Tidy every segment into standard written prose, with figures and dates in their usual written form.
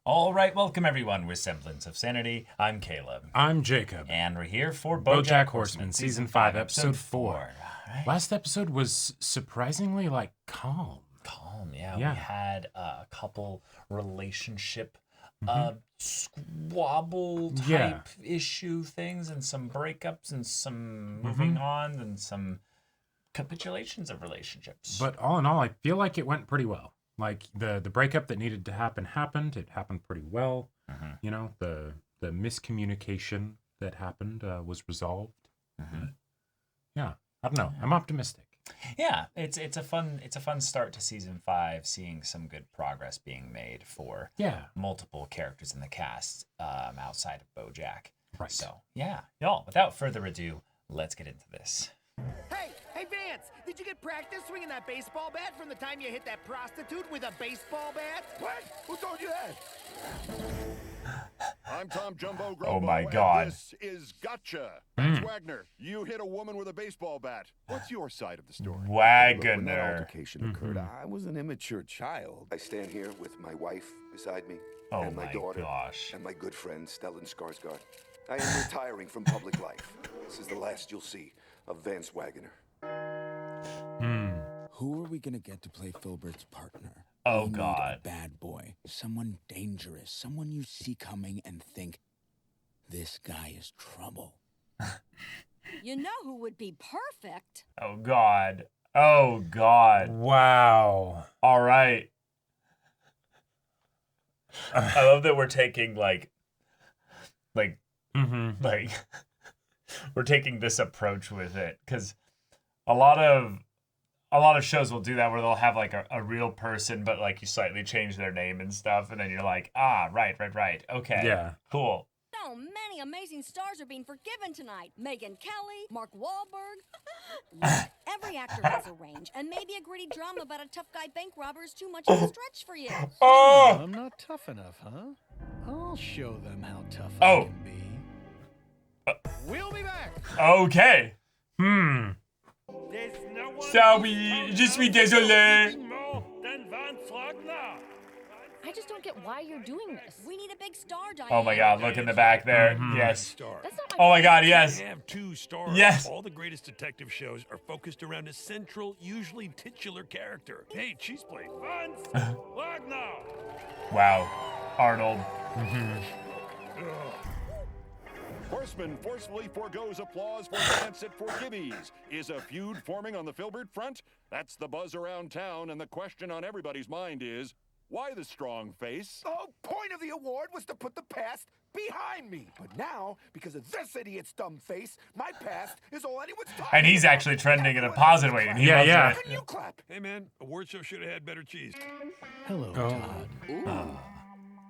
All right, welcome everyone. We're Semblance of Sanity. I'm Caleb. I'm Jacob. And we're here for BoJack Horseman, Season 5, Episode 4. Right. Last episode was surprisingly, calm. Calm, yeah. Yeah. We had a couple relationship squabble type issue things and some breakups and some moving on and some capitulations of relationships. But all in all, I feel like it went pretty well. Like, the breakup that needed to happen happened. It happened pretty well. You know, the miscommunication that happened was resolved. Yeah, I don't know. I'm optimistic. Yeah, it's a fun start to season 5, seeing some good progress being made for multiple characters in the cast outside of BoJack. Right. So yeah, y'all. Without further ado, let's get into this. Hey Vance, did you get practice swinging that baseball bat from the time you hit that prostitute with a baseball bat? What? Who told you that? I'm Tom Jumbo Grumbo, Oh my God. and this is Gotcha. Vance Wagner, you hit a woman with a baseball bat. What's your side of the story? Look, when that Wagner. altercation occurred, I was an immature child. I stand here with my wife beside me, Oh and my my daughter, gosh. and my good friend Stellan Skarsgård. I am retiring from public life. This is the last you'll see of Vance Wagner. Who are we gonna get to play Filbert's partner? Oh, We need God. a bad boy, someone dangerous, someone you see coming and think, this guy is trouble. You know who would be perfect? Oh God. Oh God. Wow. All right. I love that we're taking like we're taking this approach with it, because a lot of shows will do that, where they'll have like a real person, but like you slightly change their name and stuff, and then you're like, right, okay, Yeah. cool. So many amazing stars are being forgiven tonight. Megyn Kelly, Mark Wahlberg. Look, every actor has a range, and maybe a gritty drama about a tough guy bank robber is too much of a stretch for you. Oh, I'm not tough enough, huh? I'll show them how tough Oh. I can be. We'll be back. okay. There's no one Sorry, je suis désolé. more than Vance Wagner. I just don't get why you're doing this. We need a big star, Diane. Oh my God, look in the back there. Yes. Star. That's not my Oh my God, You yes. have 2 stars. Yes. All the greatest detective shows are focused around a central, usually titular character. Hey, she's playing Vance Wagner. Wow, Arnold. Horseman forcefully forgoes applause for Vance at Forgibbies. Is a feud forming on the Filbert front? That's the buzz around town, and the question on everybody's mind is, why the strong face? The whole point of the award was to put the past behind me. But now, because of this idiot's dumb face, my past is all anyone's talking And he's about. actually trending in a Everyone positive else way, and clap. he loves yeah. it. Even you clap. Hey, man, award show should have had better cheese. Hello, Oh. Todd.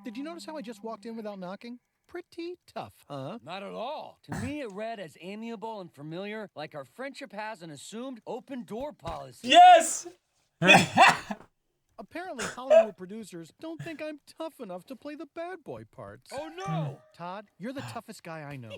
Did you notice how I just walked in without knocking? Pretty tough, huh? Not at all. To me, it read as amiable and familiar, like our friendship has an assumed open door policy. Yes. Apparently, Hollywood producers don't think I'm tough enough to play the bad boy parts. Oh no! Todd, you're the toughest guy I know.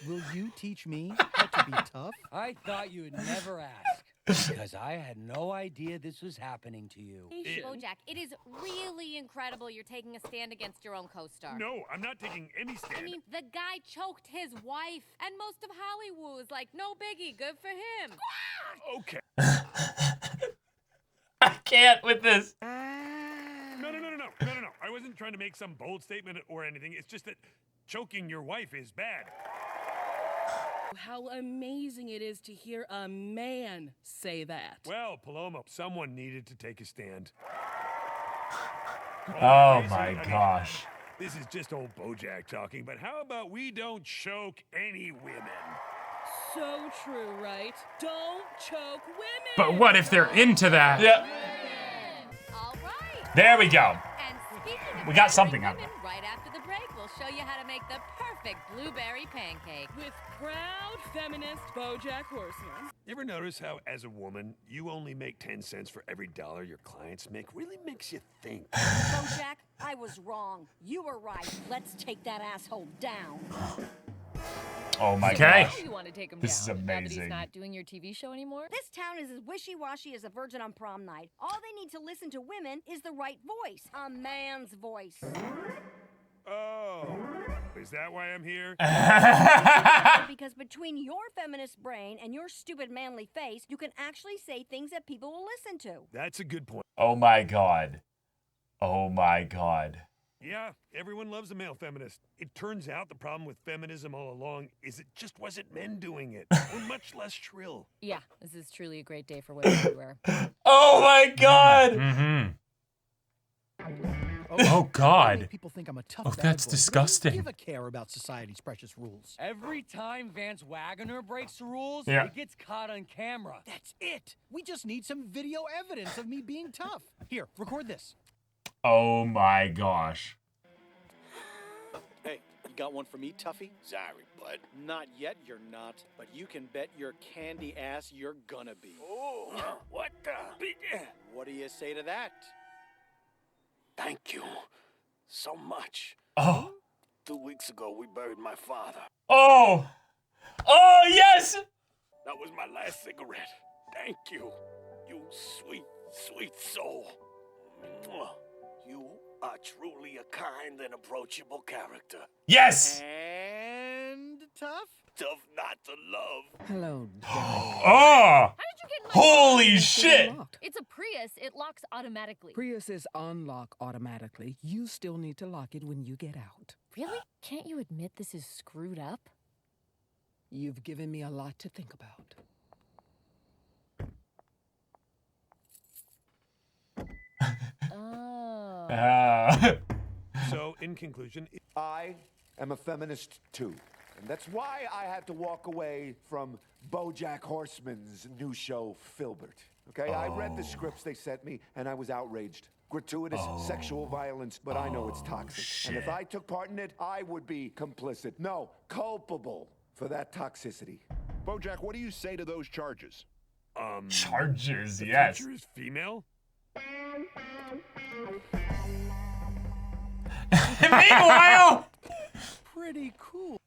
Will you teach me how to be tough? I thought you would never ask. Because I had no idea this was happening to you. Hey, BoJack, it is really incredible you're taking a stand against your own co-star. No, I'm not taking any stand. I mean, the guy choked his wife, and most of Hollywood was like, no biggie, good for him. Okay. I can't with this. No. I wasn't trying to make some bold statement or anything. It's just that choking your wife is bad. How amazing it is to hear a man say that. Well, Paloma, someone needed to take a stand. Oh Jason, my I mean, gosh. This is just old BoJack talking, but how about we don't choke any women? So true, right? Don't choke women! But what if they're into that? Yep. All right. There we go. And speaking of We got empowering something out of women, right after the break, we'll show you how to make the perfect blueberry pancake. With proud feminist BoJack Horseman. You ever notice how, as a woman, you only make 10 cents for every dollar your clients make? Really makes you think. BoJack, I was wrong. You were right. Let's take that asshole down. Oh my Okay. gosh. You want to take him This is down now that he's amazing. not doing your TV show anymore? This town is as wishy-washy as a virgin on prom night. All they need to listen to women is the right voice. A man's voice. Oh, is that why I'm here? Because between your feminist brain and your stupid manly face, you can actually say things that people will listen to. That's a good point. Oh my god. Oh my god. Yeah, everyone loves a male feminist. It turns out the problem with feminism all along is it just wasn't men doing it. We're much less shrill. Yeah, this is truly a great day for women everywhere. Oh my god. Mm-hmm. Oh Many God. people think I'm a tough Oh, bad that's boy, but I don't disgusting. give a care about society's precious rules. Every time Vance Wagner breaks the rules, Yeah. it gets caught on camera. That's it. We just need some video evidence of me being tough. Here, record this. Oh my gosh. Hey, you got one for me, Tuffy? Sorry, bud. Not yet, you're not. But you can bet your candy ass you're gonna be. Oh, what the? What do you say to that? Thank you so much. Oh. 2 weeks ago, we buried my father. Oh. Oh yes. That was my last cigarette. Thank you. You sweet, sweet soul. Mwah. You are truly a kind and approachable character. Yes. And tough? Tough not to love. Hello. Oh. How did you get in my Holy car? shit. It's a Prius. It locks automatically. Priuses unlock automatically. You still need to lock it when you get out. Really? Can't you admit this is screwed up? You've given me a lot to think about. Oh. So, in conclusion, I am a feminist too. And that's why I had to walk away from BoJack Horseman's new show, Filbert. Okay, I read the scripts they sent me, and I was outraged. Gratuitous sexual violence, but I know it's toxic. And if I took part in it, I would be complicit. No, culpable for that toxicity. BoJack, what do you say to those charges? Charges, the yes. teacher is female? Meanwhile. Pretty cool.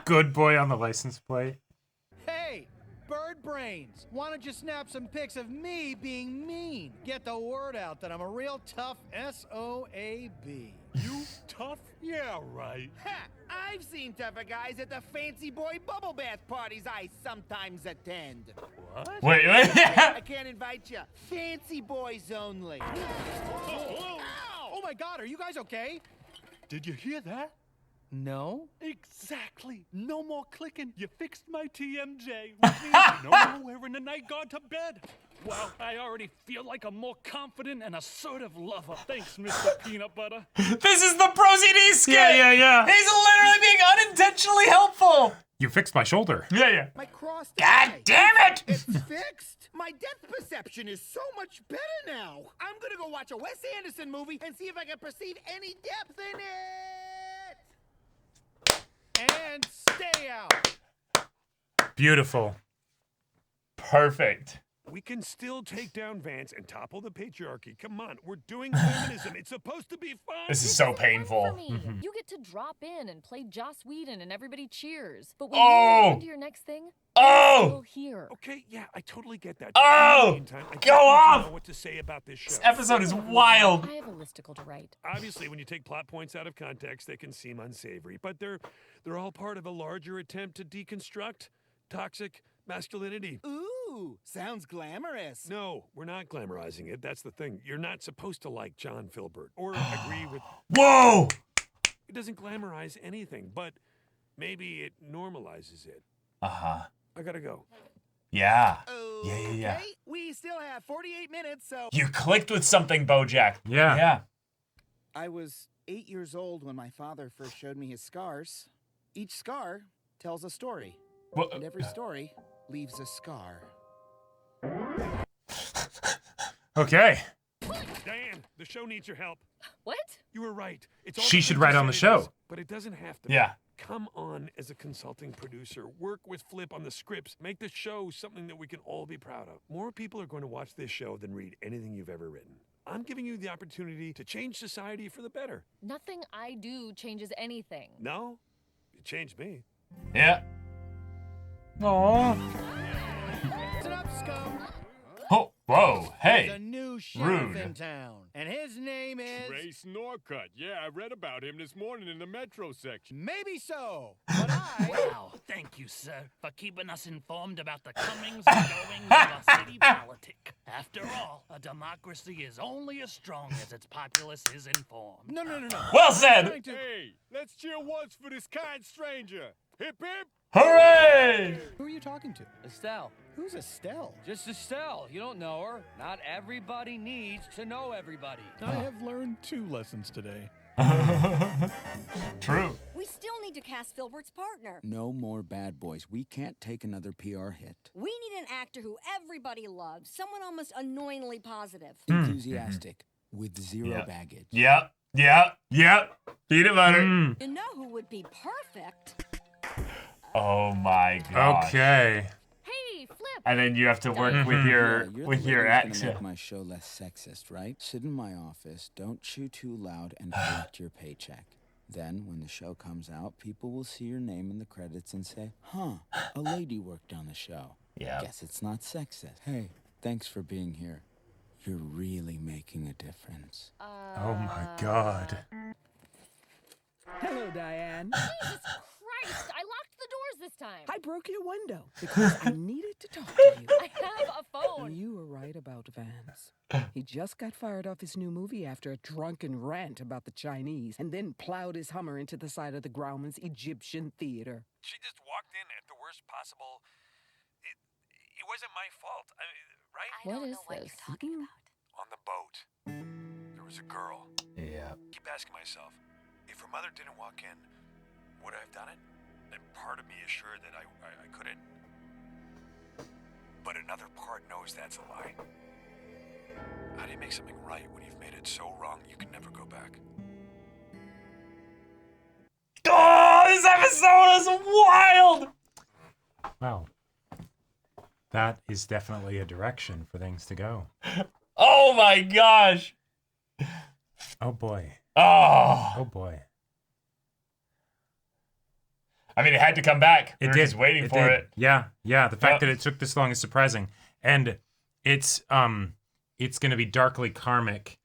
Good boy on the license plate. Hey, bird brains. Why don't you snap some pics of me being mean? Get the word out that I'm a real tough SOAB. You tough? Yeah, right. Ha! I've seen tougher guys at the fancy boy bubble bath parties I sometimes attend. What? Wait. I can't invite you. Fancy boys only. Oh my God, are you guys okay? Did you hear that? No. Exactly. No more clicking. You fixed my TMJ, which means no more wearing the night guard to bed. Wow, I already feel like a more confident and assertive lover. Thanks, Mr. Peanut Butter. This is the ProCD skit. Yeah. He's literally being unintentionally helpful. You fixed my shoulder. Yeah. My crossed God eye. damn it! It's fixed. My depth perception is so much better now. I'm gonna go watch a Wes Anderson movie and see if I can perceive any depth in it. And stay out. Beautiful. Perfect. We can still take down Vance and topple the patriarchy. Come on, we're doing feminism. It's supposed to be fun. This is so For painful. me. You get to drop in and play Joss Whedon and everybody cheers. But when Oh! you go into your next thing, Oh! you're still here. Okay, yeah, I totally get that. Oh! In the meantime, I Go just need to off! know what to say about this show. This episode is wild. I have a listicle to write. Obviously, when you take plot points out of context, they can seem unsavory, but they're all part of a larger attempt to deconstruct toxic masculinity. Ooh, sounds glamorous. No, we're not glamorizing it. That's the thing. You're not supposed to like John Filbert or agree with. Whoa! It doesn't glamorize anything, but maybe it normalizes it. Uh-huh. I gotta go. Yeah. Okay, we still have 48 minutes, so... You clicked with something, BoJack. Yeah. I was 8 years old when my father first showed me his scars. Each scar tells a story. What? And every story leaves a scar. Okay. Diane, the show needs your help. What? You were right. It's all She the should things write you on the said it is, show. but it doesn't have to be. Yeah. Come on as a consulting producer. Work with Flip on the scripts. Make the show something that we can all be proud of. More people are going to watch this show than read anything you've ever written. I'm giving you the opportunity to change society for the better. Nothing I do changes anything. No? It changed me. Yeah. Aww. Listen up, scum. Oh, whoa, There's hey. a new sheriff Rude. in town, and his name is... Trace Norcutt. Yeah, I read about him this morning in the Metro section. Maybe so, but I... Wow, thank you, sir, for keeping us informed about the comings and goings of our city politic. After all, a democracy is only as strong as its populace is informed. No. Well said. Hey, let's cheer once for this kind stranger. Hip hip. Hooray! Who are you talking to? Estelle. Who's Estelle? Just Estelle. You don't know her. Not everybody needs to know everybody. I have learned 2 lessons today. True. We still need to cast Filbert's partner. No more bad boys. We can't take another PR hit. We need an actor who everybody loves, someone almost annoyingly positive. Enthusiastic, with zero Yep. baggage. Yep. Peanut butter. You know who would be perfect? Oh my gosh. Okay. Hey, Flip. And then you have to work with Yeah, your you're with the your lady who's ex. gonna make my show less sexist, right? Sit in my office, don't chew too loud, and collect your paycheck. Then, when the show comes out, people will see your name in the credits and say, "Huh, a lady worked on the show." Yeah. Guess it's not sexist. Hey, thanks for being here. You're really making a difference. Oh my God. Hello, Diane. Jesus Christ, I locked the doors this time. I broke your window because I needed to talk to you. I have a phone. You were right about Vance. He just got fired off his new movie after a drunken rant about the Chinese and then plowed his Hummer into the side of the Grauman's Egyptian theater. She just walked in at the worst possible. It wasn't my fault, right? What is this? On the boat, there was a girl. Yeah. Keep asking myself, if her mother didn't walk in, would I have done it? And part of me is sure that I couldn't. But another part knows that's a lie. How do you make something right when you've made it so wrong you can never go back? Oh, this episode is wild. Wow. That is definitely a direction for things to go. Oh my gosh. Oh boy. Oh. Oh boy. I mean, it had to come back. We were just waiting for did. it. Yeah. The fact that it took this long is surprising, and it's going to be darkly karmic.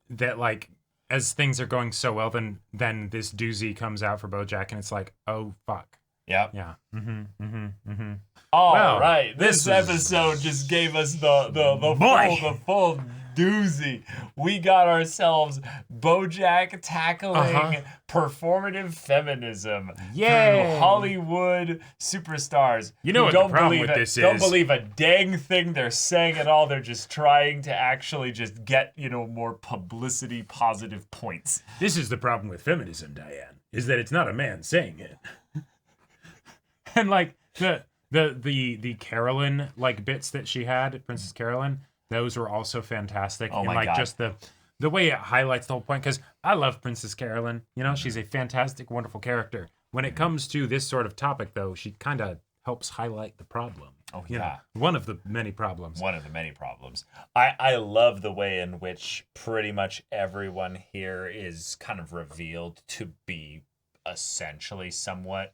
That like as things are going so well, then this doozy comes out for BoJack, and it's like, oh fuck. Yep. Yeah. All right. This episode just gave us the full doozy. We got ourselves BoJack tackling performative feminism through Hollywood superstars. You know who what don't the problem believe with it, this don't is? believe a dang thing they're saying at all. They're just trying to actually just get, more publicity positive points. This is the problem with feminism, Diane, is that it's not a man saying it. And like the Carolyn like bits that she had, Princess Carolyn, those were also fantastic. Oh and my like God. just the way it highlights the whole point, because I love Princess Carolyn. She's a fantastic, wonderful character. When it comes to this sort of topic, though, she kind of helps highlight the problem. Oh, yeah. One of the many problems. One of the many problems. I love the way in which pretty much everyone here is kind of revealed to be essentially somewhat,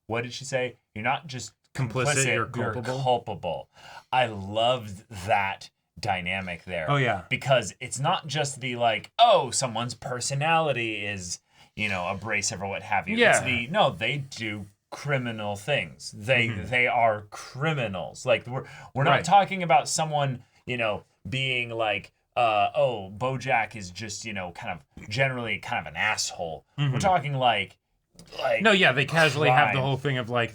what did she say? You're not just Complicit, you're you're culpable. culpable. I loved that dynamic there. Oh, yeah. Because it's not just the like, oh, someone's personality is, abrasive or what have you. Yeah. It's no, they do criminal things. They are criminals. Like we're not Right. talking about someone, being like, BoJack is just, kind of generally kind of an asshole. We're talking like No, yeah, they casually have the crime. whole thing of like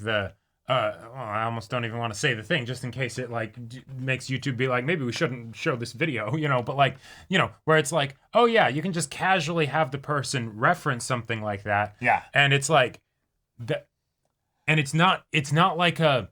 I almost don't even want to say the thing just in case it like makes YouTube be like, maybe we shouldn't show this video, but like, where it's like, oh yeah, you can just casually have the person reference something like that. Yeah. And it's like and it's not like a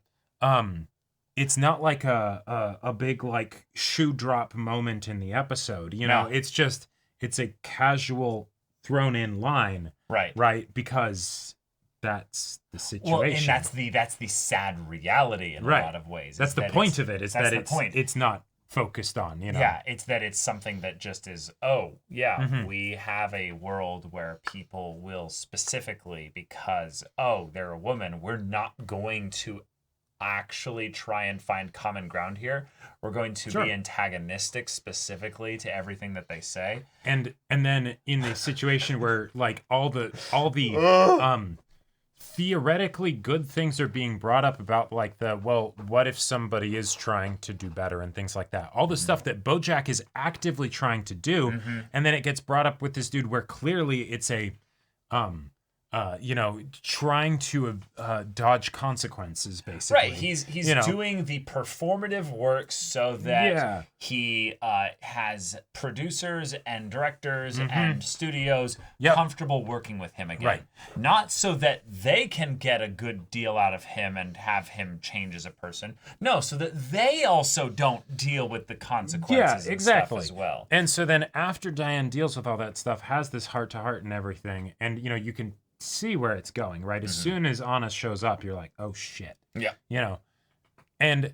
big like shoe drop moment in the episode, No. it's a casual thrown in line. Right, because that's the situation. Well, and that's the sad reality in a lot of ways. That's is the that point it's- of it. Is that's that the point. it's not focused on, you know. Yeah, it's something that just is, we have a world where people will specifically, because they're a woman, we're not going to actually try and find common ground here. We're going to be antagonistic specifically to everything that they say. And then in the situation where like all the theoretically good things are being brought up about like what if somebody is trying to do better and things like that. All the stuff that BoJack is actively trying to do, and then it gets brought up with this dude where clearly it's a trying to dodge consequences, basically. Right, he's doing the performative work so that he has producers and directors and studios comfortable working with him again. Right. Not so that they can get a good deal out of him and have him change as a person. No, so that they also don't deal with the consequences and stuff as well. And so then after Diane deals with all that stuff, has this heart-to-heart and everything, and you can see where it's going, right? As soon as Anna shows up, you're like, oh shit. Yeah. And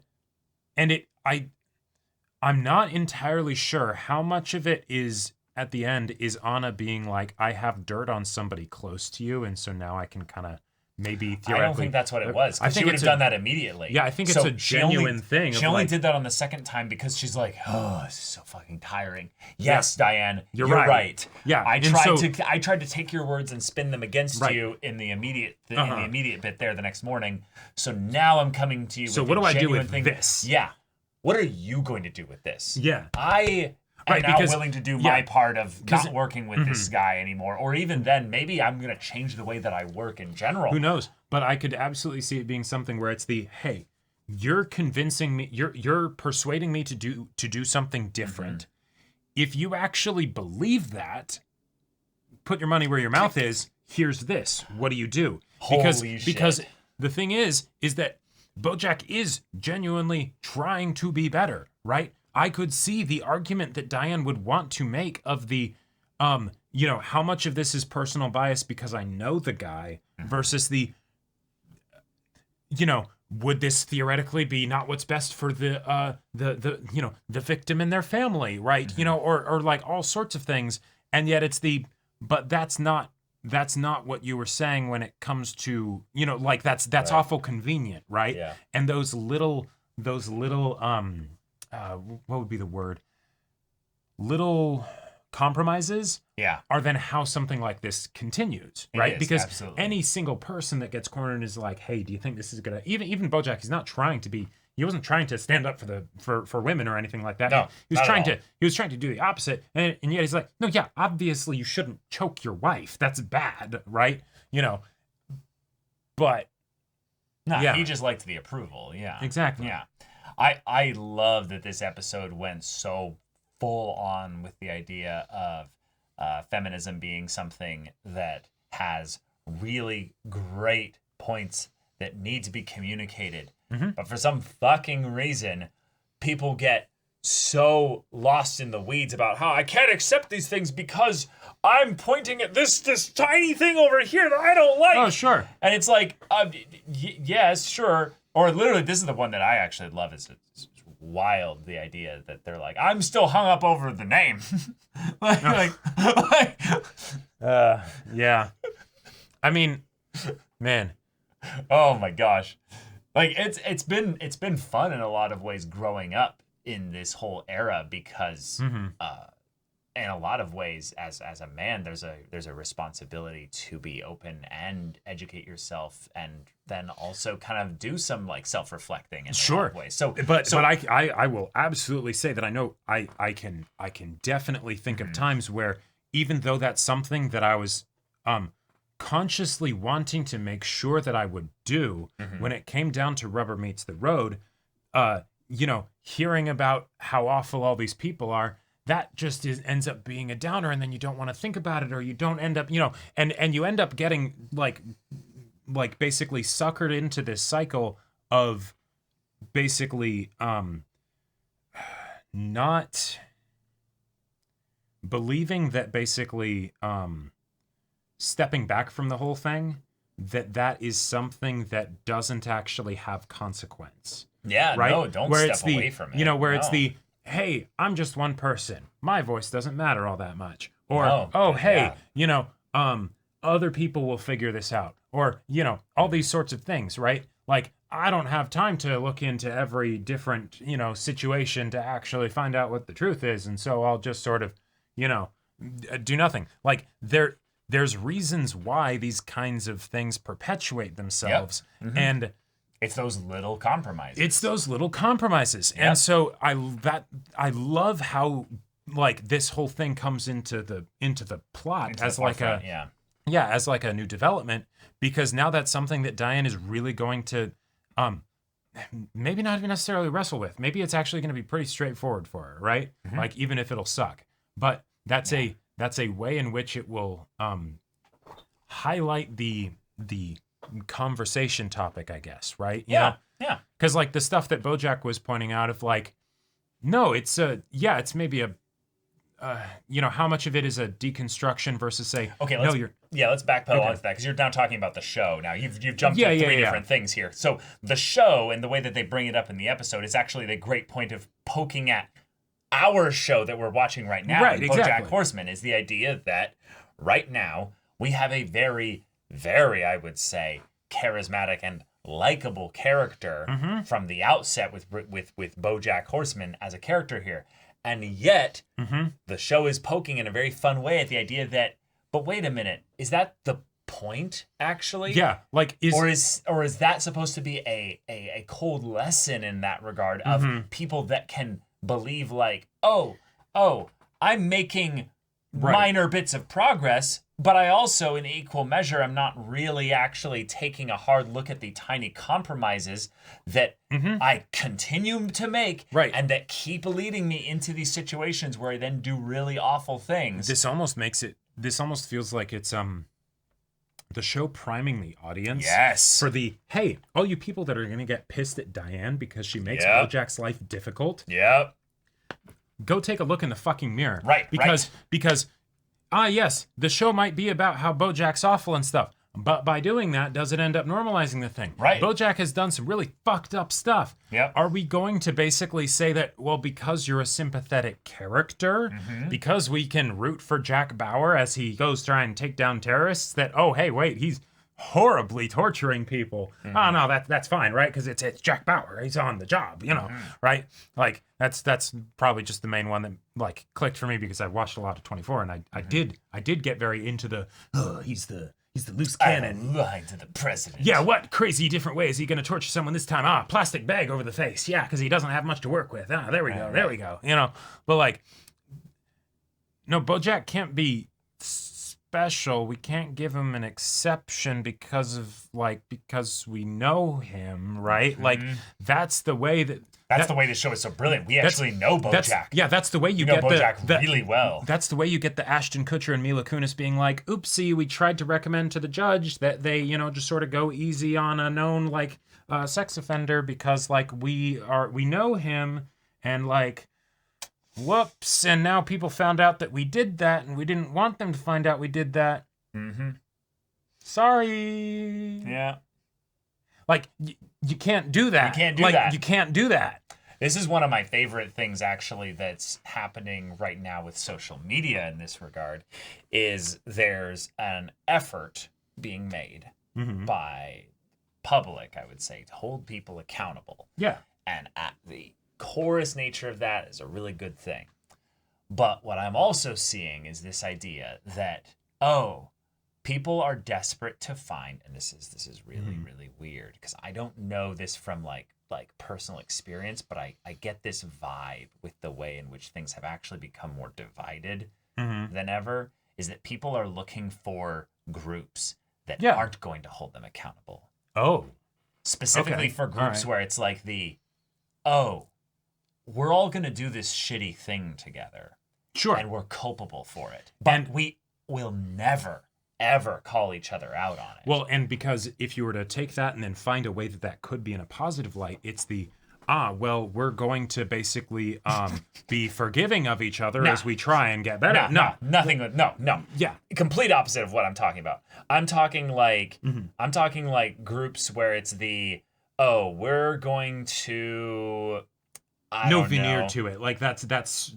I'm not entirely sure how much of it is at the end is Anna being like, I have dirt on somebody close to you, and so now I can kind of maybe theoretically. I don't think that's what it was. I think she would have done that immediately. Yeah, I think it's a genuine thing. She only did that on the second time because she's like, oh, this is so fucking tiring. Yes, Diane, you're right. Yeah, I tried to take your words and spin them against you in the immediate bit there the next morning. So now I'm coming to you. So with what do I do genuine with this? Yeah, what are you going to do with this? Yeah, I'm now willing to do my part of not working with this guy anymore. Or even then, maybe I'm going to change the way that I work in general. Who knows? But I could absolutely see it being something where it's hey, you're convincing me, you're persuading me to do something different. If you actually believe that, put your money where your mouth is. Here's this. What do you do? Because the thing is that BoJack is genuinely trying to be better, right? I could see the argument that Diane would want to make of the, how much of this is personal bias because I know the guy versus the, would this theoretically be not what's best for the victim and their family, right? Or like all sorts of things. And yet it's but that's not what you were saying when it comes to, that's awful convenient, right? Yeah. And those little what would be the word? Little compromises are then how something like this continues, right? Because any single person that gets cornered is like, hey, do you think this is gonna even BoJack, he's not trying to be, he wasn't trying to stand up for women or anything like that. No, he was trying to do the opposite, and yet he's like, no, yeah, obviously you shouldn't choke your wife. That's bad, right? But he just liked the approval. Yeah, exactly. Yeah. I love that this episode went so full on with the idea of feminism being something that has really great points that need to be communicated. But for some fucking reason, people get so lost in the weeds about how I can't accept these things because I'm pointing at this tiny thing over here that I don't like. Oh, sure. And it's like, yes, sure. Or literally, this is the one that I actually love. It's wild, the idea that they're like, I'm still hung up over the name. Yeah. I mean, man. Oh my gosh. Like it's been fun in a lot of ways growing up in this whole era because in a lot of ways as a man there's a responsibility to be open and educate yourself and then also kind of do some like self-reflecting in a lot of ways. But I will absolutely say that I know I can definitely think of times where even though that's something that I was consciously wanting to make sure that I would do when it came down to rubber meets the road, hearing about how awful all these people are, that just ends up being a downer, and then you don't want to think about it, or you don't end up, and you end up getting like basically suckered into this cycle of basically not believing that basically stepping back from the whole thing, that is something that doesn't actually have consequence. Yeah, right? no, don't where step away from it. Where it's hey, I'm just one person. My voice doesn't matter all that much. Or, No, hey, yeah. you know, other people will figure this out. Or, you know, all these sorts of things, right? Like, I don't have time to look into every different, you know, situation to actually find out what the truth is. And so I'll just sort of, you know, do nothing. Like, there's reasons why these kinds of things perpetuate themselves. Mm-hmm. And it's those little compromises. Yep. And so I love how like this whole thing comes into the plot as like as like a new development, because now that's something that Diane is really going to maybe not even necessarily wrestle with. Maybe it's actually going to be pretty straightforward for her, right? Mm-hmm. Like, even if it'll suck. But that's a way in which it will highlight the conversation topic, I guess, right? You know? Yeah. Because like the stuff that BoJack was pointing out of like, no, it's maybe a you know, how much of it is a deconstruction versus say, okay, let's backpedal onto that, because you're now talking about the show. Now you've jumped to three different things here. So the show and the way that they bring it up in the episode is actually the great point of poking at our show that we're watching right now. Right, BoJack Horseman is the idea that right now we have a very, very, I would say, charismatic and likable character from the outset with BoJack Horseman as a character here. And yet, the show is poking in a very fun way at the idea that, but wait a minute, is that the point, actually? Yeah, like, or is that supposed to be a cold lesson in that regard of people that can believe like, oh, I'm making minor bits of progress, but I also, in equal measure, am not really actually taking a hard look at the tiny compromises that I continue to make, and that keep leading me into these situations where I then do really awful things. This almost feels like it's the show priming the audience for the, hey, all you people that are going to get pissed at Diane because she makes BoJack's life difficult. Go take a look in the fucking mirror. Because yes, the show might be about how BoJack's awful and stuff, but by doing that, does it end up normalizing the thing? BoJack has done some really fucked up stuff. Are we going to basically say that, well, because you're a sympathetic character, because we can root for Jack Bauer as he goes try and take down terrorists, that, oh, hey, wait, he's horribly torturing people. Oh, no, that's fine, right? Because it's Jack Bauer. He's on the job, you know, right? Like, that's probably just the main one that, like, clicked for me because I watched a lot of 24, and I did get very into the, he's the loose cannon. Lying to the president. Yeah, what crazy different way is he going to torture someone this time? Plastic bag over the face. Yeah, because he doesn't have much to work with. There we go. You know, but like, no, BoJack can't be special. We can't give him an exception because we know him, right? Like, that's the way that's the way the show is so brilliant. We actually know BoJack. That's the way you know get BoJack really well. That's the way you get the Ashton Kutcher and Mila Kunis being like, oopsie, we tried to recommend to the judge that they, you know, just sort of go easy on a known, like, sex offender because, like, we know him, and, like, whoops, and now people found out that we did that, and we didn't want them to find out we did that. Sorry. Yeah. Like, you can't do that. You can't do that. This is one of my favorite things, actually, that's happening right now with social media in this regard, is there's an effort being made by public, I would say, to hold people accountable. Yeah. And at the chorus nature of that is a really good thing. But what I'm also seeing is this idea that, people are desperate to find, and this is really, really weird, because I don't know this from like personal experience, but I get this vibe with the way in which things have actually become more divided than ever, is that people are looking for groups that aren't going to hold them accountable. Specifically for groups where it's like we're all going to do this shitty thing together. Sure. And we're culpable for it. But we will never, ever call each other out on it. Well, and because if you were to take that and then find a way that could be in a positive light, it's the, we're going to basically be forgiving of each other as we try and get better. No. Yeah. Complete opposite of what I'm talking about. I'm talking like groups where it's the, we're going to I no don't veneer know. to it. Like that's it's,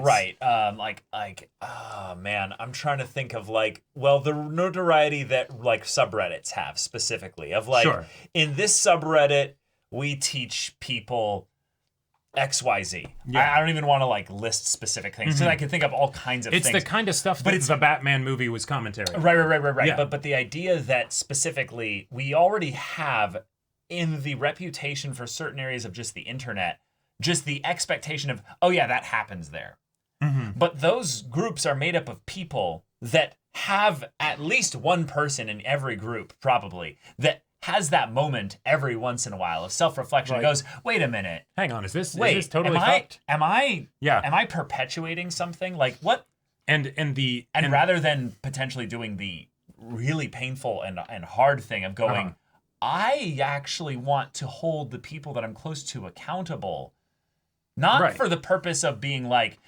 right. Oh man, I'm trying to think of like, well, the notoriety that like subreddits have specifically of like, Sure. in this subreddit, we teach people XYZ. Yeah. I don't even want to like list specific things. So I can think of all kinds of It's things. the kind of stuff But that it's- the Batman movie was commentary. Right. Yeah. But the idea that specifically we already have in the reputation for certain areas of just the internet, just the expectation of, oh yeah, that happens there. But those groups are made up of people that have at least one person in every group, probably, that has that moment every once in a while of self-reflection. Right. Goes, wait a minute. Hang on, is this am totally fucked? am I Yeah. am I perpetuating something? Like what? And rather than potentially doing the really painful and hard thing of going, I actually want to hold the people that I'm close to accountable. Not for the purpose of being like,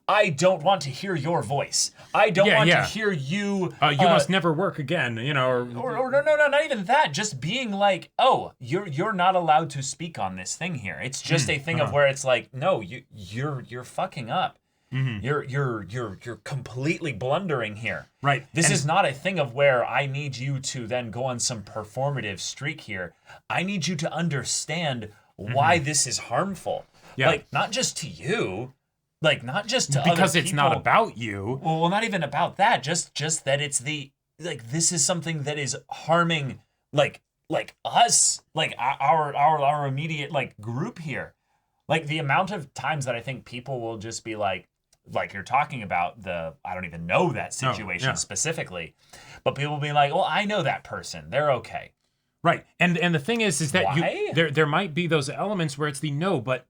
I don't want to hear your voice. I don't want to hear you. You must never work again, you know. Or no, not even that. Just being like, oh, you're not allowed to speak on this thing here. It's just a thing of where it's like, no, you're fucking up. You're completely blundering here. Right. This is not a thing of where I need you to then go on some performative streak here. I need you to understand why this is harmful. Yeah. Like, not just to you, like, not just to other because it's not people. about you. Well, not even about that. Just that it's the, like, this is something that is harming, like us, like our immediate, like, group here. Like, the amount of times that I think people will just be like you're talking about I don't even know that situation specifically, but people being like, well, I know that person. They're okay. Right. And the thing is that Why? there might be those elements where it's the no, but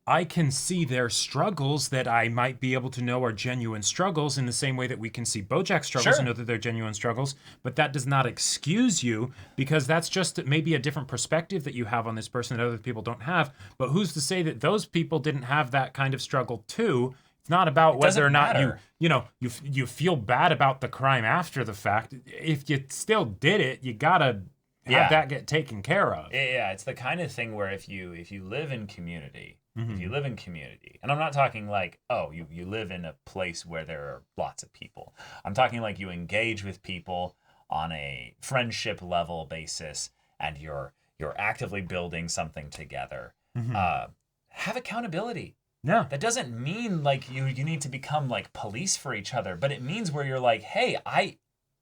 I can see their struggles that I might be able to know are genuine struggles in the same way that we can see BoJack's struggles and know that they're genuine struggles, but that does not excuse you, because that's just maybe a different perspective that you have on this person that other people don't have. But who's to say that those people didn't have that kind of struggle too? It's not about whether or not you feel bad about the crime after the fact. If you still did it, you gotta have that get taken care of. Yeah, it's the kind of thing where if you live in community, if you live in community, and I'm not talking like, oh, you live in a place where there are lots of people. I'm talking like you engage with people on a friendship level basis, and you're actively building something together. Have accountability. Yeah. That doesn't mean like you need to become like police for each other, but it means where you're like, hey,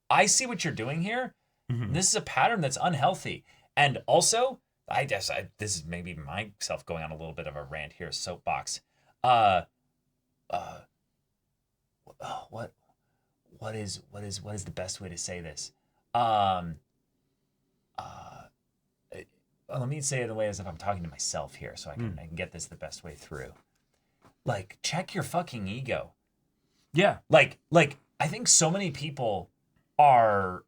I see what you're doing here. This is a pattern that's unhealthy. And also, I guess this is maybe myself going on a little bit of a rant here, soapbox. What is the best way to say this? Let me say it in a way as if I'm talking to myself here, so I can get this the best way through. Like, check your fucking ego. Yeah. Like I think so many people are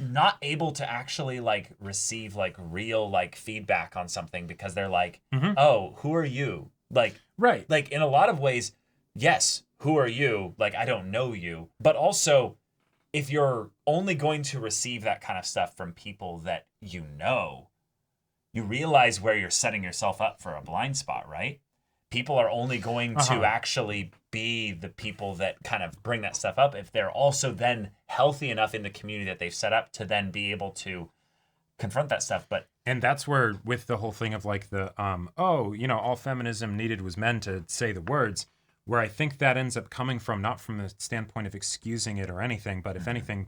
not able to actually like receive like real like feedback on something because they're like, oh, who are you? Like, right. Like in a lot of ways, yes, who are you? Like, I don't know you. But also, if you're only going to receive that kind of stuff from people that you know, you realize where you're setting yourself up for a blind spot, right? People are only going to actually be the people that kind of bring that stuff up if they're also then healthy enough in the community that they've set up to then be able to confront that stuff. And that's where, with the whole thing of like the, all feminism needed was men to say the words, where I think that ends up coming from, not from the standpoint of excusing it or anything, but if anything,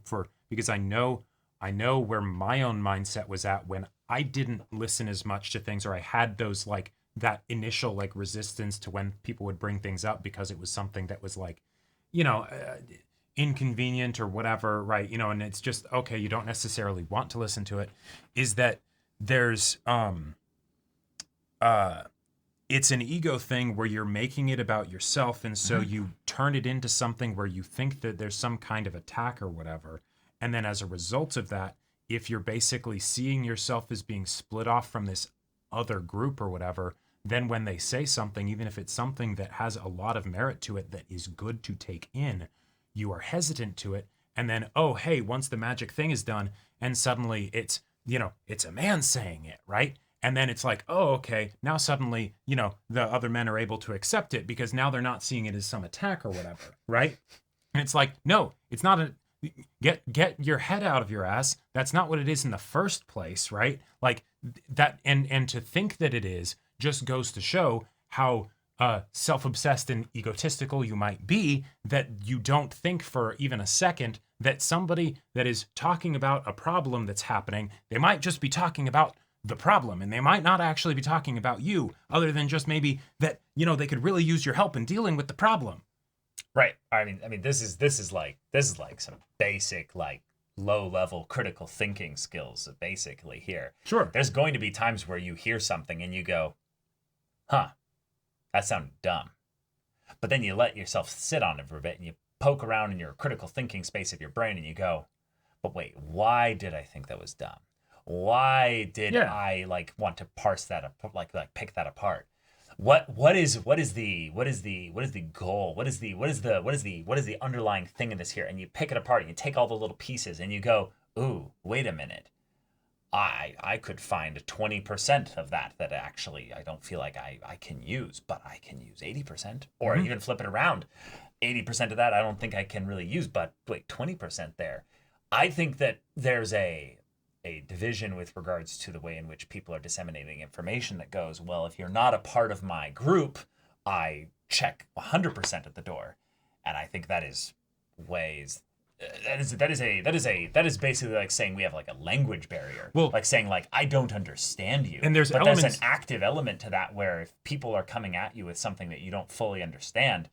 because I know where my own mindset was at when I didn't listen as much to things, or I had those like, that initial like resistance to when people would bring things up because it was something that was like, inconvenient or whatever, right? And it's just, okay, you don't necessarily want to listen to it, is that there's, it's an ego thing where you're making it about yourself. And so you turn it into something where you think that there's some kind of attack or whatever. And then as a result of that, if you're basically seeing yourself as being split off from this other group or whatever, then when they say something, even if it's something that has a lot of merit to it that is good to take in, you are hesitant to it. And then, oh, hey, once the magic thing is done and suddenly it's a man saying it, right? And then it's like, oh, okay, now suddenly, you know, the other men are able to accept it because now they're not seeing it as some attack or whatever, right? And it's like, no, it's not a get your head out of your ass. That's not what it is in the first place, right? Like that, and to think that it is just goes to show how self-obsessed and egotistical you might be, that you don't think for even a second that somebody that is talking about a problem that's happening, they might just be talking about the problem, and they might not actually be talking about you, other than just maybe that, you know, they could really use your help in dealing with the problem. Right. I mean, this is like some basic, like, low-level critical thinking skills, basically here. Sure. There's going to be times where you hear something and you go, huh, that sounded dumb. But then you let yourself sit on it for a bit and you poke around in your critical thinking space of your brain and you go, but wait, why did I think that was dumb? Why did I like want to parse that up, like pick that apart? What is the goal? What is the underlying thing in this here? And you pick it apart and you take all the little pieces and you go, ooh, wait a minute. I could find 20% of that actually I don't feel like I can use, but I can use 80%, or even flip it around. 80% of that I don't think I can really use, but wait, 20% there. I think that there's a division with regards to the way in which people are disseminating information that goes, well, if you're not a part of my group, I check 100% at the door. And I think that is basically like saying we have like a language barrier. Well, like saying like, I don't understand you. And there's but elements... there's an active element to that where if people are coming at you with something that you don't fully understand,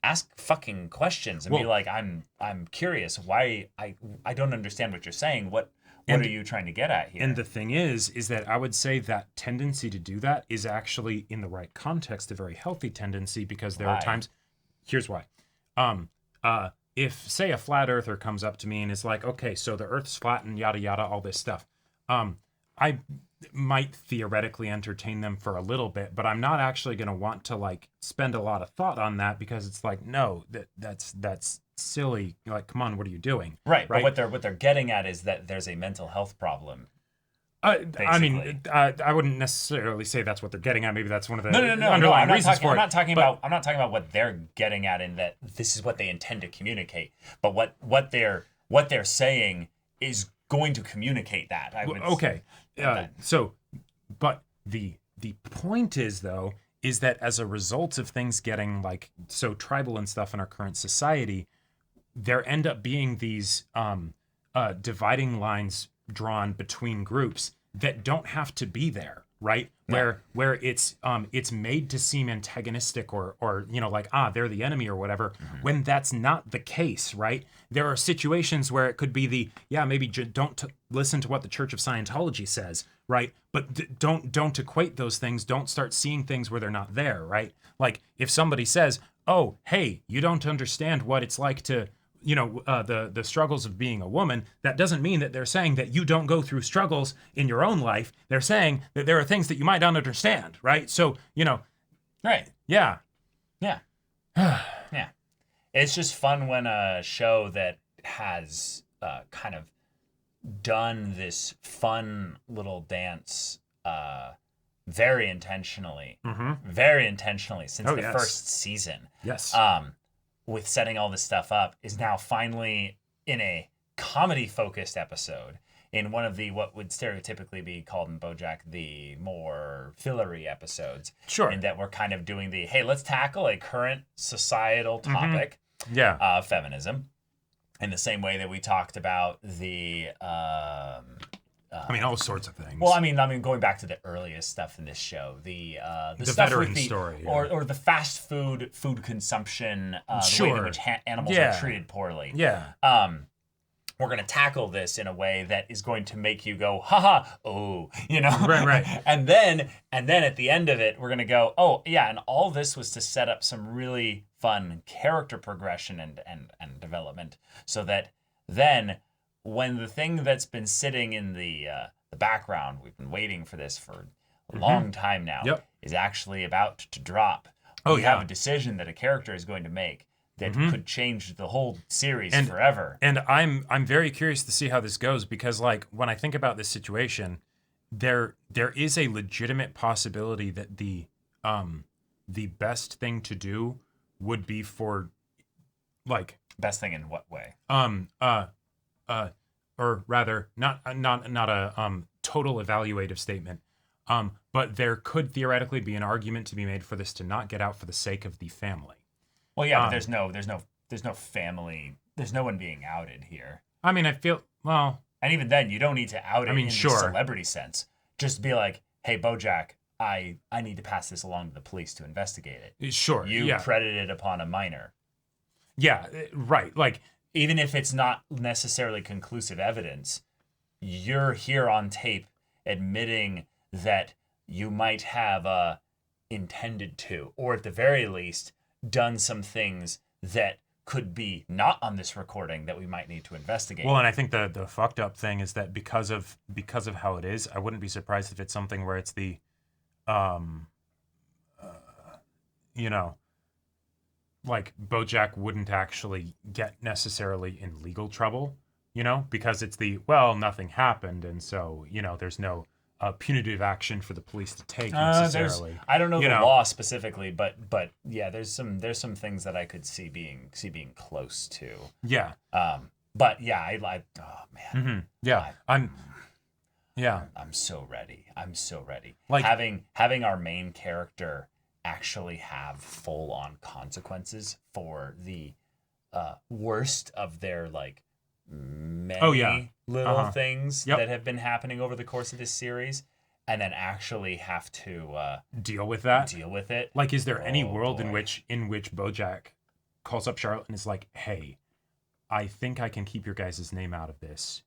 ask fucking questions and be like, I'm curious why I don't understand what you're saying. What are you trying to get at here? And the thing is that I would say that tendency to do that is actually, in the right context, a very healthy tendency, because there are times, here's why. If, say, a flat earther comes up to me and is like, okay, so the earth's flat and yada, yada, all this stuff, I might theoretically entertain them for a little bit, but I'm not actually going to want to, like, spend a lot of thought on that, because it's like, no, that's silly. Like, come on, what are you doing? Right. But what they're getting at is that there's a mental health problem. I mean, I wouldn't necessarily say that's what they're getting at. Maybe that's one of the underlying I'm reasons for it. I'm not talking about what they're getting at in that this is what they intend to communicate. But what they're saying is going to communicate that. Okay. So, but the point is, though, is that as a result of things getting like so tribal and stuff in our current society, there end up being these dividing lines drawn between groups that don't have to be there, right? No. Where it's made to seem antagonistic or you know, like, they're the enemy or whatever, when that's not the case, right? There are situations where it could be maybe don't listen to what the Church of Scientology says, right? But don't equate those things. Don't start seeing things where they're not there, right? Like if somebody says, oh, hey, you don't understand what it's like to, you know, the struggles of being a woman, that doesn't mean that they're saying that you don't go through struggles in your own life. They're saying that there are things that you might not understand, right? So, you know. Right. Yeah. Yeah. Yeah. It's just fun when a show that has kind of done this fun little dance very intentionally since the first season. Yes. With setting all this stuff up, is now finally in a comedy-focused episode in one of the what would stereotypically be called in BoJack the more fillery episodes. Sure. In that we're kind of doing the, hey, let's tackle a current societal topic, feminism, in the same way that we talked about the I mean, all sorts of things. Well, I mean, going back to the earliest stuff in this show, the stuff veteran with story, or the fast food consumption, the way in which animals are treated poorly. Yeah. We're gonna tackle this in a way that is going to make you go, haha, oh, you know, right. and then at the end of it, we're gonna go, oh yeah, and all this was to set up some really fun character progression and development, so that then, when the thing that's been sitting in the background, we've been waiting for this for a long time now, is actually about to drop. We have a decision that a character is going to make that could change the whole series forever. And I'm very curious to see how this goes, because like when I think about this situation, there is a legitimate possibility that the best thing to do would be for, like, best thing in what way? Or rather, not a total evaluative statement. But there could theoretically be an argument to be made for this to not get out for the sake of the family. Well, yeah, but there's no family. There's no one being outed here. I mean, I feel, well, and even then, you don't need to out it in sure. the celebrity sense. Just be like, hey, BoJack, I need to pass this along to the police to investigate it. Sure, You credited upon a minor. Yeah, right. Like, even if it's not necessarily conclusive evidence, you're here on tape admitting that you might have intended to, or at the very least, done some things that could be not on this recording that we might need to investigate. Well, and I think the fucked up thing is that because of how it is, I wouldn't be surprised if it's something where it's the, like BoJack wouldn't actually get necessarily in legal trouble, because it's the, well, nothing happened, and so, there's no punitive action for the police to take necessarily. I don't know the law specifically, but yeah, there's some things that I could see being close to. Yeah. But yeah, I like. Oh man. Mm-hmm. Yeah. I'm so ready. I'm so ready. Like having our main character actually have full on consequences for the worst of their like many little things that have been happening over the course of this series, and then actually have to deal with that. Deal with it. Like, is there any world in which BoJack calls up Charlotte and is like, "Hey, I think I can keep your guys' name out of this,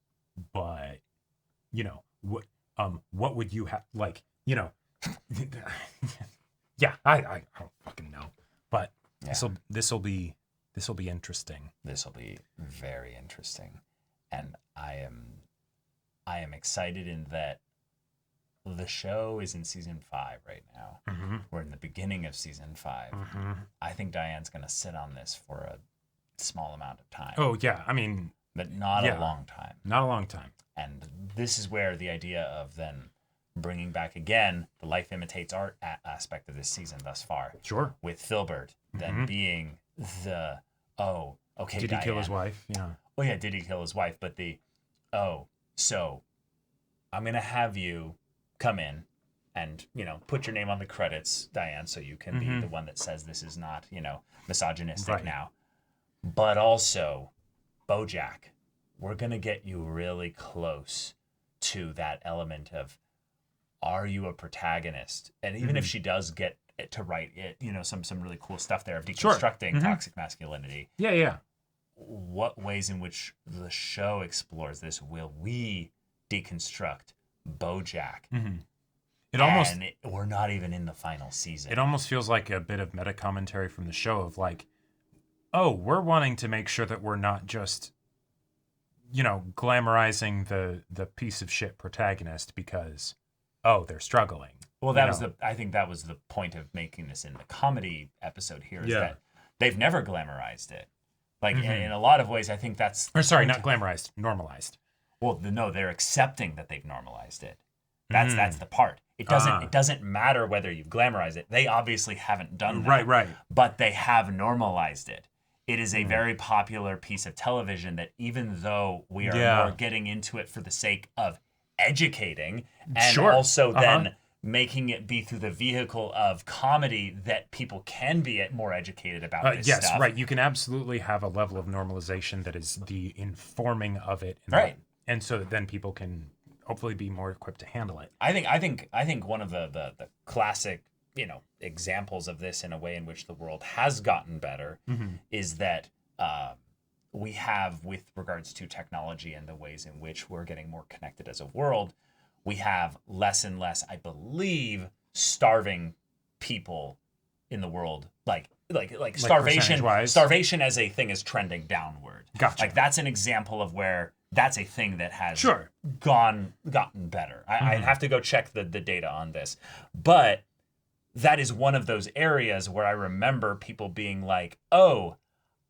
but what would you have like, yeah, I don't fucking know, but this will be interesting. This will be very interesting, and I am excited in that the show is in season 5 right now. Mm-hmm. We're in the beginning of season 5. Mm-hmm. I think Diane's going to sit on this for a small amount of time. Oh yeah, I mean, but not a long time. Not a long time. And this is where the idea of then bringing back again the life imitates art aspect of this season thus far. Sure. With Filbert then being the did he kill his wife? Yeah. Well, yeah, did he kill his wife? But so I'm gonna have you come in and put your name on the credits, Diane, so you can be the one that says this is not misogynistic now. But also, BoJack, we're gonna get you really close to that element of, are you a protagonist? And even if she does get it to write it, some really cool stuff there of deconstructing toxic masculinity. Yeah. What ways in which the show explores this will we deconstruct BoJack? Mm-hmm. We're not even in the final season. It almost feels like a bit of meta commentary from the show of like, oh, we're wanting to make sure that we're not just, glamorizing the piece of shit protagonist because, they're struggling. Well, I think that was the point of making this in the comedy episode here is that they've never glamorized it. Like in a lot of ways, I think that's. Or sorry, not glamorized, normalized. Well, no, they're accepting that they've normalized it. That's the part. It doesn't matter whether you've glamorized it. They obviously haven't done that. Right. But they have normalized it. It is a very popular piece of television that even though we are more getting into it for the sake of educating and also then making it be through the vehicle of comedy that people can be more educated about this stuff. Yes, right. You can absolutely have a level of normalization that is the informing of it. And so that then people can hopefully be more equipped to handle it. I think one of the classic, examples of this in a way in which the world has gotten better is that we have, with regards to technology and the ways in which we're getting more connected as a world, we have less and less, I believe, starving people in the world. Like starvation. Starvation as a thing is trending downward. Gotcha. Like that's an example of where that's a thing that has gotten better. I'd have to go check the data on this, but that is one of those areas where I remember people being like, "Oh,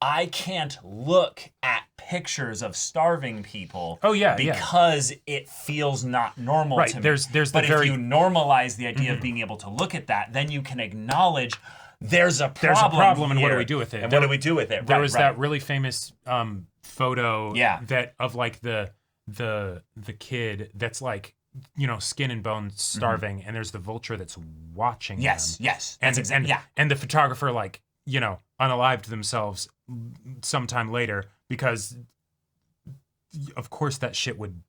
I can't look at pictures of starving people. Oh, yeah, because it feels not normal Right, to me. there's but the if very- you normalize the idea of being able to look at that, then you can acknowledge there's a problem. There's a problem, and what do here. we do with it? And what do we do with it? There Right, was right. that really famous photo Yeah. that of like the kid that's like, you know, skin and bones starving, and there's the vulture that's watching Yes, them. yes. And, That's exactly, yeah. and the photographer, like, you know, unalived themselves sometime later because, of course, that shit would,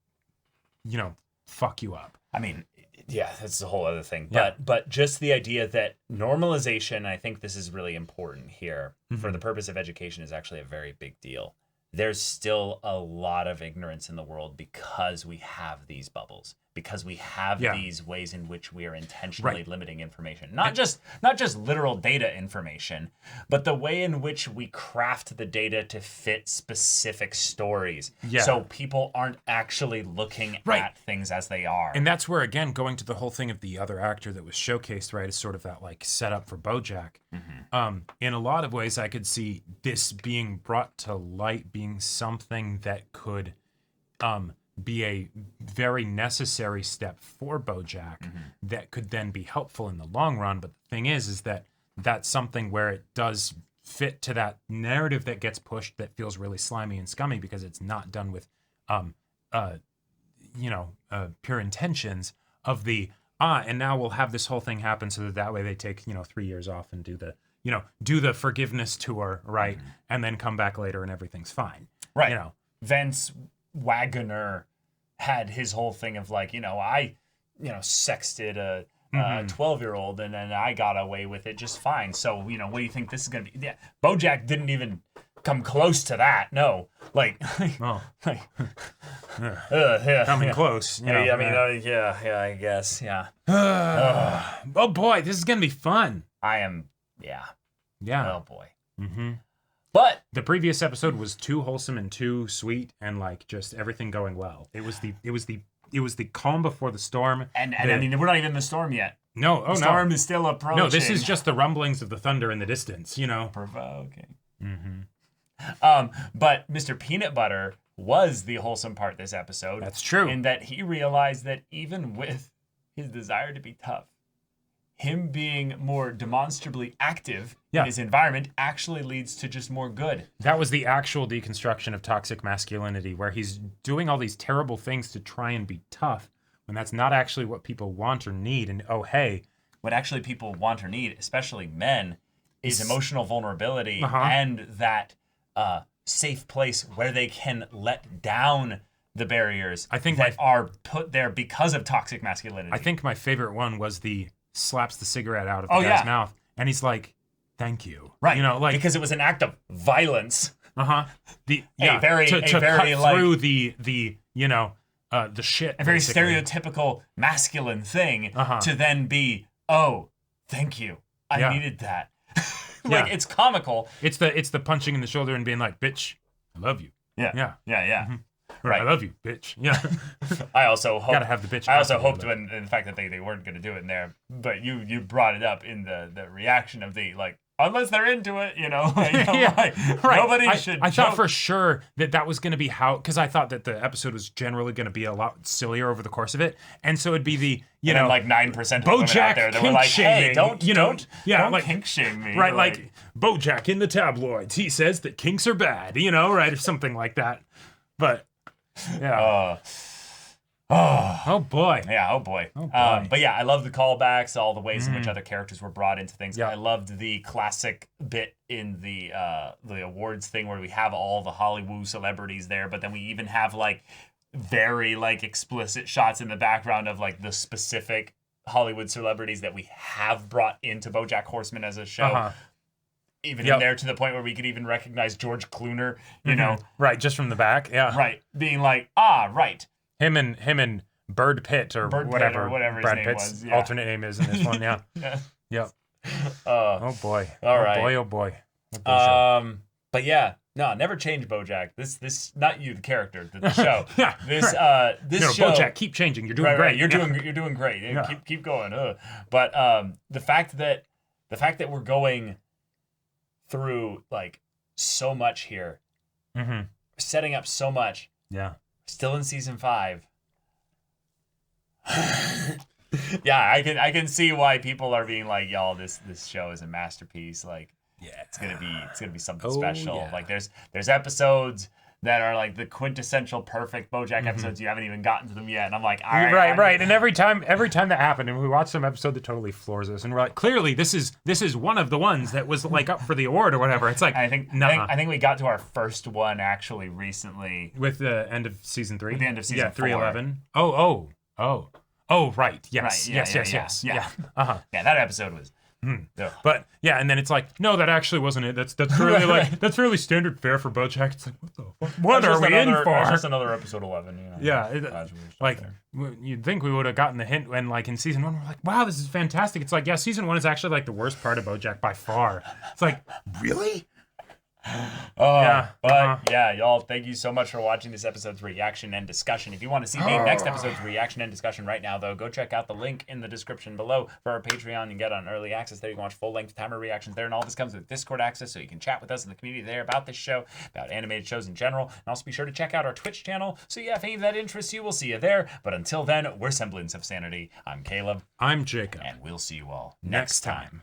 you know, fuck you up. I mean, yeah, that's a whole other thing. Yeah. But just the idea that normalization, I think this is really important here for the purpose of education, is actually a very big deal. There's still a lot of ignorance in the world because we have these bubbles, because we have these ways in which we are intentionally limiting information. Not just literal data information, but the way in which we craft the data to fit specific stories. Yeah. So people aren't actually looking at things as they are. And that's where, again, going to the whole thing of the other actor that was showcased, right, is sort of that like setup for BoJack. In a lot of ways, I could see this being brought to light being something that could be a very necessary step for BoJack that could then be helpful in the long run. But the thing is that that's something where it does fit to that narrative that gets pushed that feels really slimy and scummy because it's not done with pure intentions of the and now we'll have this whole thing happen so that way they take 3 years off and do the forgiveness tour, right, and then come back later and everything's fine, right? Vince Wagner had his whole thing of like, I sexted a 12-year-old and then I got away with it just fine. So what do you think this is gonna be? Yeah, BoJack didn't even come close to that. No, like, coming close. I guess, yeah. Oh boy, this is gonna be fun. Yeah. Oh boy. Mm-hmm. But the previous episode was too wholesome and too sweet and like just everything going well. It was the calm before the storm. And I mean, we're not even in the storm yet. No, the storm is still approaching. No, this is just the rumblings of the thunder in the distance, Provoking. Mm-hmm. But Mr. Peanut Butter was the wholesome part this episode. That's true. In that he realized that even with his desire to be tough, him being more demonstrably active in his environment actually leads to just more good. That was the actual deconstruction of toxic masculinity, where he's doing all these terrible things to try and be tough, when that's not actually what people want or need. And what actually people want or need, especially men, is emotional vulnerability and that safe place where they can let down the barriers that are put there because of toxic masculinity. I think my favorite one was the slaps the cigarette out of the guy's mouth, and he's like, "Thank you." Right. Because it was an act of violence. To cut through the shit. A very stereotypical masculine thing to then be, "Oh, thank you. I needed that." It's comical. It's the punching in the shoulder and being like, "Bitch, I love you." Yeah. Mm-hmm. Right. I love you, bitch. Yeah. I also hope, gotta have the bitch. I also hoped in the fact that they weren't going to do it in there, but you brought it up in the reaction of the like, unless they're into it, right. Nobody should. I thought for sure that was going to be because I thought that the episode was generally going to be a lot sillier over the course of it, and so it'd be the then like 9% of the women out there that were like, hey, don't kink shame me, right? Like BoJack in the tabloids, he says that kinks are bad, right, or something like that, but. Yeah. Oh boy. Yeah. Oh boy. But yeah, I love the callbacks, all the ways in which other characters were brought into things. Yeah. I loved the classic bit in the awards thing where we have all the Hollywood celebrities there, but then we even have like very like explicit shots in the background of like the specific Hollywood celebrities that we have brought into BoJack Horseman as a show. Even in there, to the point where we could even recognize George Clooney, right, just from the back, right, being like, right, him and Bird Pitt or whatever Brad Pitt's his name was, alternate name is in this one, Yep. Oh boy, all oh boy. But yeah, no, never change BoJack. This not you, the character, the show. This show. BoJack, keep changing. You're doing great. Right. You're doing great. Yeah. Keep going. But the fact that we're going through like so much here setting up so much. Yeah. Still in season 5. Yeah, I can see why people are being like, y'all, this show is a masterpiece. Like, yeah, it's gonna be something special. Yeah. Like there's episodes that are like the quintessential perfect BoJack episodes. You haven't even gotten to them yet, and I'm like, all right, right. And every time that happened, and we watched some episode that totally floors us, and we're like, clearly this is one of the ones that was like up for the award or whatever. It's like, I think we got to our first one actually recently with the end of season 3. With the end of season 4. 311. Oh, right. Yes. Right. Yes. Yeah. Uh-huh. Yeah, that episode was. But yeah, and then it's like, no, that actually wasn't it. That's really like that's really standard fare for BoJack. It's like, what the fuck? What are we in for? That's just another episode 11. You know, yeah, like you'd think we would have gotten the hint when, like, in season 1, we're like, wow, this is fantastic. It's like, yeah, season 1 is actually like the worst part of BoJack by far. It's like, really? Yeah, y'all, thank you so much for watching this episode's reaction and discussion. If you want to see the next episode's reaction and discussion right now, though, go check out the link in the description below for our Patreon. You can get on early access there. You can watch full-length timer reactions there, and all this comes with Discord access, so you can chat with us in the community there about this show, about animated shows in general, and also be sure to check out our Twitch channel. So yeah, if any of that interests you, we'll see you there. But until then, we're Semblance of Sanity. I'm Caleb. I'm Jacob. And we'll see you all next time.